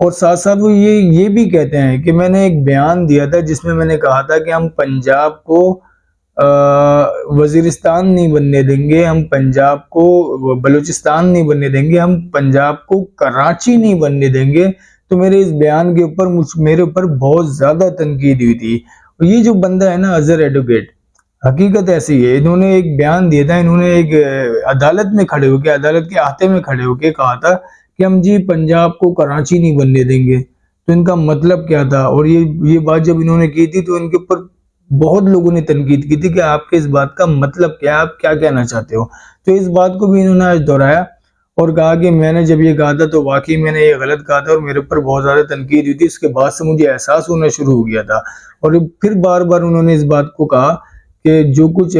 اور ساتھ ساتھ وہ یہ بھی کہتے ہیں کہ میں نے ایک بیان دیا تھا جس میں میں نے کہا تھا کہ ہم پنجاب کو وزیرستان نہیں بننے دیں گے، ہم پنجاب کو بلوچستان نہیں بننے دیں گے، ہم پنجاب کو کراچی نہیں بننے دیں گے۔ تو میرے اس بیان کے اوپر میرے اوپر بہت زیادہ تنقید ہوئی تھی۔ یہ جو بندہ ہے نا اظہر ایڈوکیٹ، حقیقت ایسی ہے، انہوں نے ایک بیان دیا تھا، انہوں نے ایک عدالت میں کھڑے ہو کے، عدالت کے احاطے میں کھڑے ہو کے کہا تھا کہ ہم جی پنجاب کو کراچی نہیں بننے دیں گے۔ تو ان کا مطلب کیا تھا؟ اور یہ بات جب انہوں نے کی تھی تو ان کے اوپر بہت لوگوں نے تنقید کی تھی کہ آپ کے اس بات کا مطلب کیا ہے، آپ کیا کہنا چاہتے ہو۔ تو اس بات کو بھی انہوں نے آج دہرایا اور کہا کہ میں نے جب یہ کہا تھا تو واقعی میں نے یہ غلط کہا تھا اور میرے اوپر بہت زیادہ تنقید ہوئی تھی۔ اس کے بعد سے مجھے احساس ہونا شروع ہو گیا تھا، اور پھر بار بار انہوں نے اس بات کو کہا کہ جو کچھ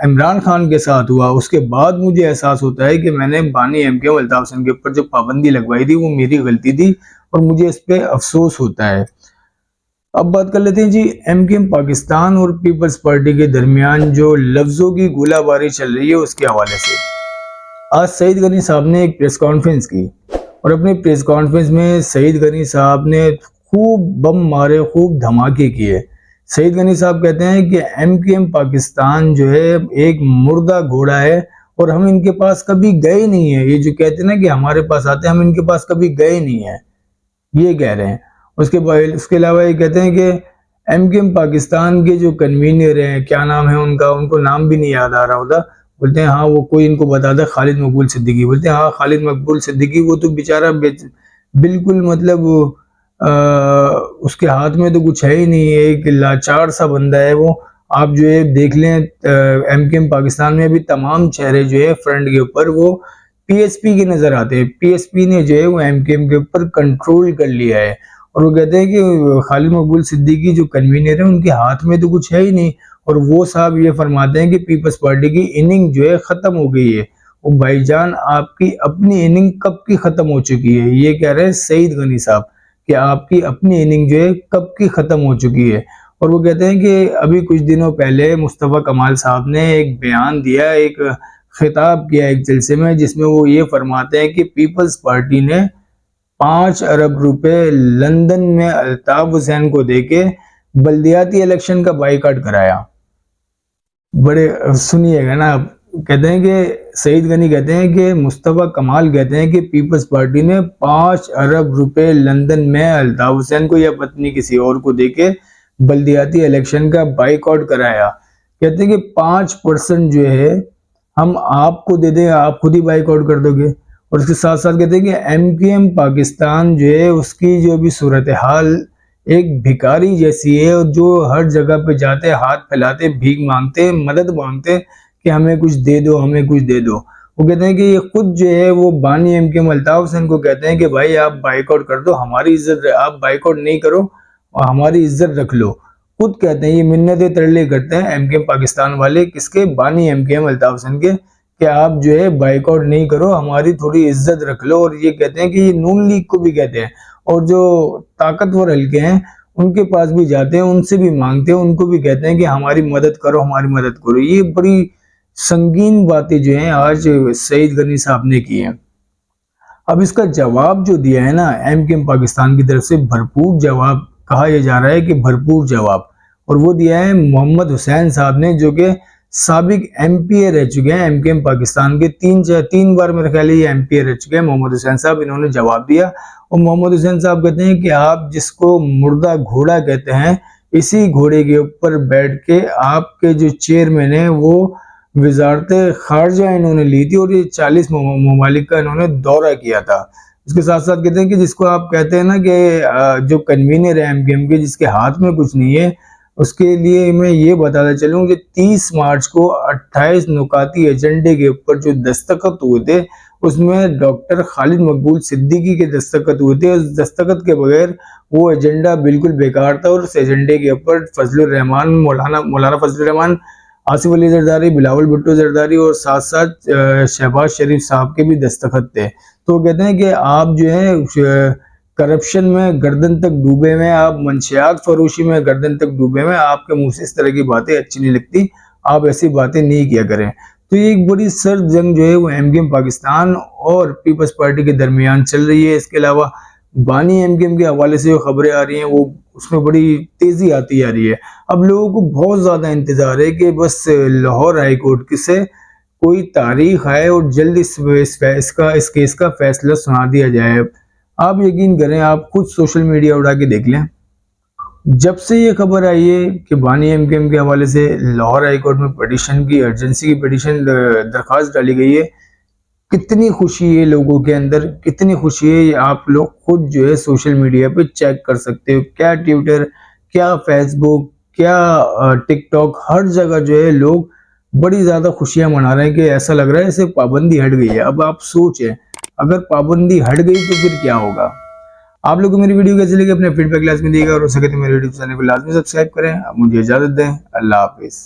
عمران خان کے ساتھ ہوا اس کے بعد مجھے احساس ہوتا ہے کہ میں نے بانی ایم کے الطاف حسین کے اوپر جو پابندی لگوائی تھی وہ میری غلطی تھی اور مجھے اس پہ افسوس ہوتا ہے۔ اب بات کر لیتے ہیں جی ایم کیو ایم پاکستان اور پیپلز پارٹی کے درمیان جو لفظوں کی گولہ باری چل رہی ہے اس کے حوالے سے۔ آج سعید غنی صاحب نے ایک پریس کانفرنس کی اور اپنے پریس کانفرنس میں سعید غنی صاحب نے خوب بم مارے، خوب دھماکے کیے۔ سعید غنی صاحب کہتے ہیں کہ ایم کیو ایم پاکستان جو ہے ایک مردہ گھوڑا ہے اور ہم ان کے پاس کبھی گئے نہیں ہیں۔ یہ جو کہتے ہیں نا کہ ہمارے پاس آتے ہیں، ہم ان کے پاس کبھی گئے نہیں ہیں، یہ کہہ رہے ہیں۔ اس کے علاوہ یہ کہتے ہیں کہ ایم کیو ایم پاکستان کے جو کنوینر ہیں، کیا نام ہے ان کا، ان کو نام بھی نہیں یاد آ رہا ہوتا، بولتے ہیں ہاں وہ کوئی ان کو بتا دے، خالد مقبول صدیقی، بولتے ہیں ہاں خالد مقبول صدیقی، وہ تو بیچارہ بالکل مطلب اس کے ہاتھ میں تو کچھ ہے ہی نہیں، ایک لاچار سا بندہ ہے وہ۔ آپ جو ہے دیکھ لیں ایم کیو ایم پاکستان میں بھی تمام چہرے جو ہے فرنٹ کے اوپر وہ پی ایس پی کے نظر آتے ہیں۔ پی ایس پی نے جو ہے وہ ایم کیو ایم کے اوپر کنٹرول کر لیا ہے، اور وہ کہتے ہیں کہ خالد مقبول صدیقی جو کنوینر ہیں ان کے ہاتھ میں تو کچھ ہے ہی نہیں، اور وہ صاحب یہ فرماتے ہیں کہ پیپلز پارٹی کی اننگ جو ہے ختم ہو گئی ہے۔ وہ بھائی جان آپ کی اپنی اننگ کب کی ختم ہو چکی ہے؟ یہ کہہ رہے ہیں سعید غنی صاحب کہ آپ کی اپنی اننگ جو ہے کب کی ختم ہو چکی ہے۔ اور وہ کہتے ہیں کہ ابھی کچھ دنوں پہلے مصطفیٰ کمال صاحب نے ایک بیان دیا، ایک خطاب کیا ایک جلسے میں، جس میں وہ یہ فرماتے ہیں کہ پیپلز پارٹی نے 5 ارب روپے لندن میں الطاف حسین کو دے کے بلدیاتی الیکشن کا بائیکاٹ کرایا۔ بڑے سنیے گا نا، کہتے ہیں کہ سعید غنی کہتے ہیں کہ مصطفیٰ کمال کہتے ہیں کہ پیپلز پارٹی نے 5 ارب روپے لندن میں الطاف حسین کو یا پتنی کسی اور کو دے کے بلدیاتی الیکشن کا بائیکاٹ کرایا۔ کہتے ہیں کہ 5% جو ہے ہم آپ کو دے دیں، آپ خود ہی بائیکاٹ کر دو گے۔ اور اس کے ساتھ ساتھ کہتے ہیں کہ ایم کیو ایم پاکستان جو ہے اس کی جو بھی صورتحال ایک بھکاری جیسی ہے، جو ہر جگہ پہ جاتے ہاتھ پھیلاتے بھیک مانگتے، مدد مانگتے کہ ہمیں کچھ دے دو، ہمیں کچھ دے دو۔ وہ کہتے ہیں کہ یہ خود جو ہے وہ بانی M Q M Altaf Hussain کو کہتے ہیں کہ بھائی آپ بائیکاٹ کر دو، ہماری عزت، آپ بائیکاٹ نہیں کرو اور ہماری عزت رکھ لو۔ خود کہتے ہیں، یہ منتیں ترلے کرتے ہیں ایم کیو ایم پاکستان والے، کس کے؟ بانی M Q M Altaf Hussain کے، کہ آپ جو ہے بائیکاٹ نہیں کرو، ہماری تھوڑی عزت رکھ لو۔ اور یہ کہتے ہیں کہ یہ نون لیگ کو بھی کہتے ہیں، اور جو طاقتور حلقے ہیں ان کے پاس بھی جاتے ہیں، ان سے بھی مانگتے ہیں، ان کو بھی کہتے ہیں کہ ہماری مدد کرو، ہماری مدد کرو۔ یہ بڑی سنگین باتیں جو ہیں آج سعید غنی صاحب نے کی ہیں۔ اب اس کا جواب جو دیا ہے نا ایم کیو ایم پاکستان کی طرف سے، بھرپور جواب کہا یہ جا رہا ہے کہ بھرپور جواب، اور وہ دیا ہے محمد حسین صاحب نے، جو کہ سابق ایم پی اے رہ چکے ہیں ایم کیو ایم پاکستان کے، 3 بار میرے خیال ہے یہ ایم پی اے رہ چکے ہیں محمد حسین صاحب، انہوں نے جواب دیا۔ اور محمد حسین صاحب کہتے ہیں کہ آپ جس کو مردہ گھوڑا کہتے ہیں، اسی گھوڑے کے اوپر بیٹھ کے آپ کے جو چیئرمین ہیں وہ وزارت خارجہ انہوں نے لی تھی، اور یہ 40 ممالک کا انہوں نے دورہ کیا تھا۔ اس کے ساتھ ساتھ کہتے ہیں کہ جس کو آپ کہتے ہیں نا کہ جو کنوینر ہے ایم کیو ایم کے، جس کے ہاتھ میں کچھ نہیں ہے، اس کے لیے میں یہ بتاتا چلوں کہ 30 مارچ کو 28 نکاتی ایجنڈے کے اوپر جو دستخط ہوئے تھے، اس میں ڈاکٹر خالد مقبول صدیقی کے دستخط ہوئے تھے۔ اس دستخط کے بغیر وہ ایجنڈا بالکل بیکار تھا، اور اس ایجنڈے کے اوپر فضل الرحمان، مولانا فضل الرحمان، آصف علی زرداری، بلاول بھٹو زرداری اور ساتھ ساتھ شہباز شریف صاحب کے بھی دستخط تھے۔ تو وہ کہتے ہیں کہ آپ جو ہے کرپشن میں گردن تک ڈوبے ہوئے، آپ منشیات فروشی میں گردن تک ڈوبے ہوئے، آپ کے منہ سے اس طرح کی باتیں اچھی نہیں لگتی، آپ ایسی باتیں نہیں کیا کریں۔ تو یہ ایک بڑی سرد جنگ جو ہے وہ ایم کیو ایم پاکستان اور پیپلز پارٹی کے درمیان چل رہی ہے۔ اس کے علاوہ بانی ایم کیو ایم کے حوالے سے جو خبریں آ رہی ہیں وہ اس میں بڑی تیزی آتی آ رہی ہے۔ اب لوگوں کو بہت زیادہ انتظار ہے کہ بس لاہور ہائی کورٹ سے کوئی تاریخ آئے اور جلد اس کیس کا فیصلہ سنا دیا جائے۔ آپ یقین کریں، آپ خود سوشل میڈیا اڑا کے دیکھ لیں، جب سے یہ خبر آئی ہے کہ بانی ایم کیو ایم کے حوالے سے لاہور ہائی کورٹ میں پٹیشن کی ارجنسی کی پٹیشن درخواست ڈالی گئی ہے، کتنی خوشی ہے لوگوں کے اندر، کتنی خوشی ہے۔ آپ لوگ خود جو ہے سوشل میڈیا پہ چیک کر سکتے ہو، کیا ٹویٹر، کیا فیس بک، کیا ٹک ٹاک، ہر جگہ جو ہے لوگ بڑی زیادہ خوشیاں منا رہے ہیں کہ ایسا لگ رہا ہے جیسے پابندی ہٹ گئی ہے۔ اب آپ سوچیں، اگر پابندی ہٹ گئی تو پھر کیا ہوگا؟ آپ لوگ کو میری ویڈیو کیسی لگی اپنے فیڈ بیک لازمی دیے گا، اور ہو سکے تو میرے یوٹیوب چینل کو لازمی سبسکرائب کریں۔ اب مجھے اجازت دیں، اللہ حافظ۔